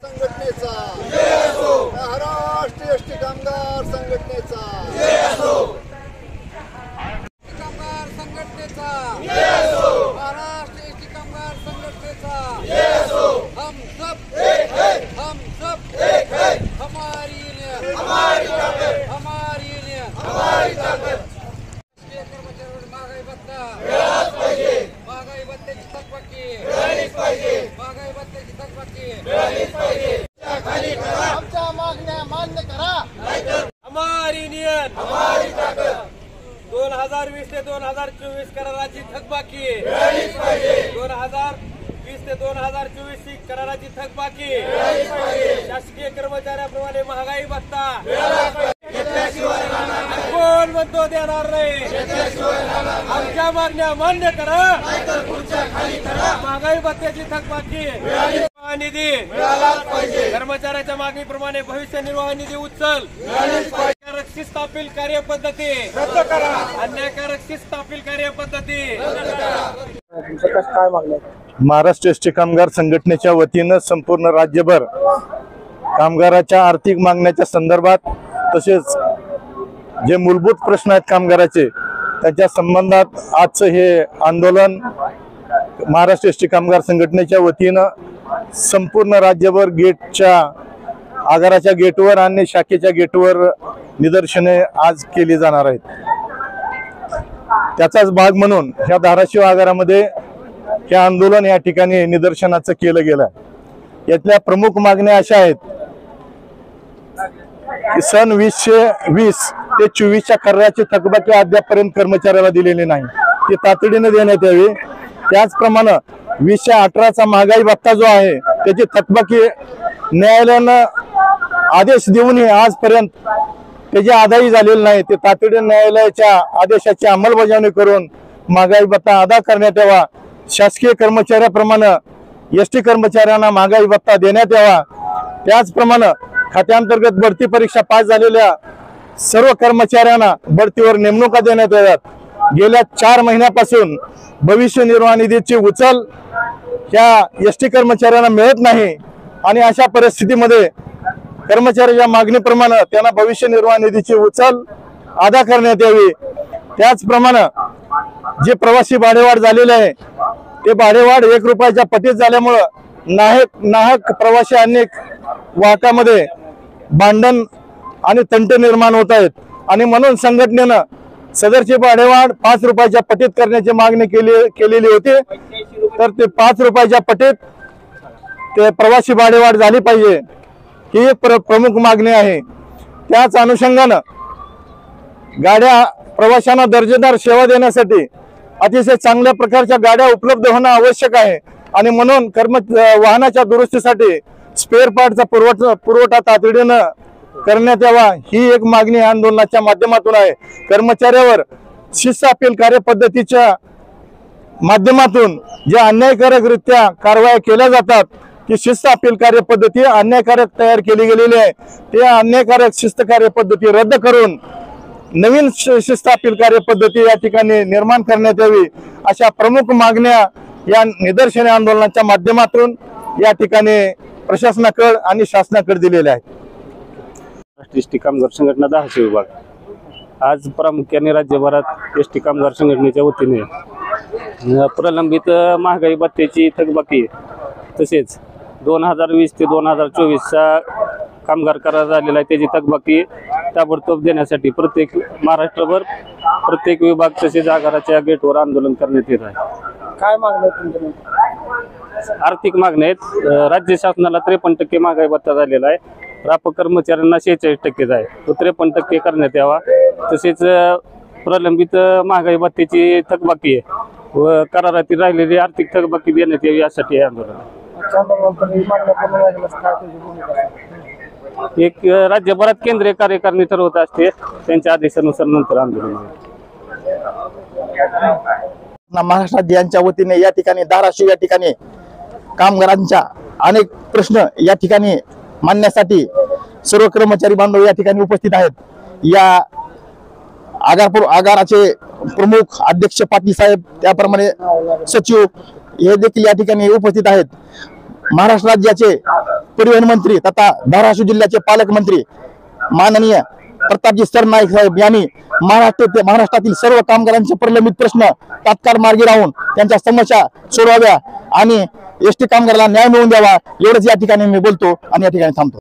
संघटनेचा महाराष्ट्र एसटी कामगार संघटनेचा कामगार संघटनेचा महाराष्ट्र एसटी कामगार संघटनेचा हम सब एक है, हम सब एक है, हमारी यूनियन हमारी ताकत, हमारी यूनियन हमारी ताकत। कर्मचाऱ्यांवर महागाई भत्ता मिळालाच पाहिजे, महागाई भत्त्याची थकबाकी मिळालीच पाहिजे, महागाई भत्त्याची थकबाकी मिळालीच पाहिजे। खाली करा, आमच्या मागण्या मान्य करा, नाहीतर हमारी यूनियन हमारी ताकद। 2020 ते 2024 कराराची थकबाकी मिळालीच पाहिजे, 2020 ते 2024 ची कराराची थकबाकी मिळालीच पाहिजे। शासकीय कर्मचाऱ्यांप्रमाणे महागाई भत्ता मिळालाच पाहिजे, घेतल्याशिवाय राहणार नाही। कोण म्हणतो देणार नाही, घेतल्याशिवाय राहणार नाही। आमच्या मागण्या मान्य करा, नाहीतर खुर्च्या खाली करा। महागाई भत्त्याची थकबाकी मिळाली, निधी मिळालाच पाहिजे। कर्मचाऱ्याच्या मागणीप्रमाणे भविष्य निर्वाह निधी उचल मिळालीच पाहिजे। शिस्त अपील कार्यपद्धती रद्द करा, अन्यायकारक शिस्त अपील कार्यपद्धती रद्द करा। काय मागणी? महाराष्ट्र एसटी कामगार संघटनेच्या वतीनं संपूर्ण राज्यभर कामगाराच्या आर्थिक मागण्याच्या संदर्भात तसेच जे मूलभूत प्रश्न आहेत कामगाराचे त्याच्या संबंधात आजचं हे आंदोलन महाराष्ट्र एसटी कामगार संघटनेच्या वतीनं संपूर्ण राज्यभर गेटच्या आगाराच्या गेटवर आणि शाखेच्या गेटवर निदर्शने आज केली जाणार आहेत। त्याचाच भाग म्हणून ह्या धाराशिव आगारामध्ये हे आंदोलन या ठिकाणी निदर्शनाचं केलं गेलं। यातल्या प्रमुख मागण्या अशा आहेत की सन 2020 ते 24च्या कराराची थकबाकी अद्यापपर्यंत कर्मचाऱ्याला दिलेली नाही, ती तातडीने देण्यात यावी। त्याचप्रमाणे 2018चा महागाई भत्ता जो आहे त्याची थकबाकी न्यायालयानं आदेश देऊनही आजपर्यंत त्याची अदाई झालेली नाही, ते तातडीने न्यायालयाच्या आदेशाची अंमलबजावणी करून महागाई भत्ता अदा करण्यात यावा। शासकीय कर्मचाऱ्याप्रमाणे एसटी कर्मचाऱ्यांना महागाई भत्ता देण्यात यावा। त्याचप्रमाणे खात्यांतर्गत भरती परीक्षा पास झालेल्या सर्व कर्मचाऱ्यांना भरतीवर नेमणुका देण्यात याव्यात। गेल्या 4 महिन्यापासून भविष्य निर्वाह निधीची उचल ह्या एसटी कर्मचाऱ्यांना मिळत नाही आणि अशा परिस्थितीमध्ये कर्मचाऱ्याच्या मागणीप्रमाणे त्यांना भविष्य निर्वाह निधीची उचल अदा करण्यात यावी। त्याचप्रमाणे जे प्रवासी भाडेवाढ झालेले आहे ते भाडेवाढ 1 रुपयाच्या पटीत झाल्यामुळे नाहक प्रवासी अनेक वाहकामध्ये भांडण आणि तंटे निर्माण होत आहेत आणि म्हणून संघटनेनं सदरची भाडेवाढ 5 रुपयाच्या पटीत करण्याची मागणी केलेली होती। तर ते 5 रुपयाच्या पटीत ते प्रवासी भाडेवाढ झाली पाहिजे, ही एक प्रमुख मागणी आहे। त्याच अनुषंगानं गाड्या प्रवाशांना दर्जेदार सेवा देण्यासाठी अतिशय चांगल्या प्रकारच्या गाड्या उपलब्ध होणं आवश्यक आहे आणि म्हणून वाहनाच्या दुरुस्तीसाठी स्पेअर पार्टचा पुरवठा तातडीनं करण्यात यावा, ही एक मागणी आंदोलनाच्या माध्यमातून आहे। कर्मचाऱ्यावर शिस्त अपील कार्यपद्धतीच्या माध्यमातून जे अन्यायकारकरित्या कारवाया केल्या जातात ती शिस्त अपील कार्यपद्धती अन्यायकारक तयार केली गेलेली आहे, ते अन्यायकारक शिस्त कार्यपद्धती रद्द करून नवीन शिस्त अपील कार्यपद्धती या ठिकाणी निर्माण करण्यात यावी, अशा प्रमुख मागण्या या निदर्शने आंदोलनाच्या माध्यमातून या ठिकाणी प्रशासनाकडे आणि शासनाकडे दिलेल्या आहेत। महाराष्ट्र एसटी कामगार संघटना धाराशिव विभाग आज प्रामुख्याने राज्यभरात एसटी कामगार संघटनेच्या वतीने प्रलंबित महागाई भत्त्याची थकबाकी तसेच 2020 ते 2024चा कामगार करार झालेला आहे त्याची थकबाकी ताबडतोब देण्यासाठी महाराष्ट्रभर प्रत्येक विभाग तसेच आगाराच्या गेटवर आंदोलन करण्यात येत आहे। काय मागण्या तुमच्या? आर्थिक मागण्या आहेत। राज्य शासनाला 53% महागाई भत्ता झालेला आहे, रापक कर्मचाऱ्यांना 46% आहे, तो 53% करण्यात यावा। तसेच प्रलंबित महागाई भत्त्याची थकबाकी आहे व करारातील राहिलेली आर्थिक थकबाकी देण्यात यावी यासाठी हे आंदोलन आहे। एक राज्यभरात केंद्रीय कार्यकारिणी ठरवत असते, त्यांच्या आदेशानुसार नंतर आंदोलन महाराष्ट्र राज्यांच्या वतीने या ठिकाणी धाराशिव या ठिकाणी कामगारांच्या अनेक प्रश्न या ठिकाणी मांडण्यासाठी सर्व कर्मचारी बांधव या ठिकाणी उपस्थित आहेत। या आगाराचे प्रमुख अध्यक्ष पाटील साहेब त्याप्रमाणे सचिव हे देखील या ठिकाणी उपस्थित आहेत। महाराष्ट्र राज्याचे परिवहन मंत्री तथा धाराशिव जिल्ह्याचे पालकमंत्री माननीय प्रतापजी सरनाईक साहेब यांनी महाराष्ट्रातील सर्व कामगारांचे प्रलंबित प्रश्न तात्काळ मार्गी लावून त्यांच्या समस्या सोडवाव्या आणि एसटी कामगाराला न्याय मिळवून द्यावा, एवढंच या ठिकाणी मी बोलतो आणि या ठिकाणी थांबतो.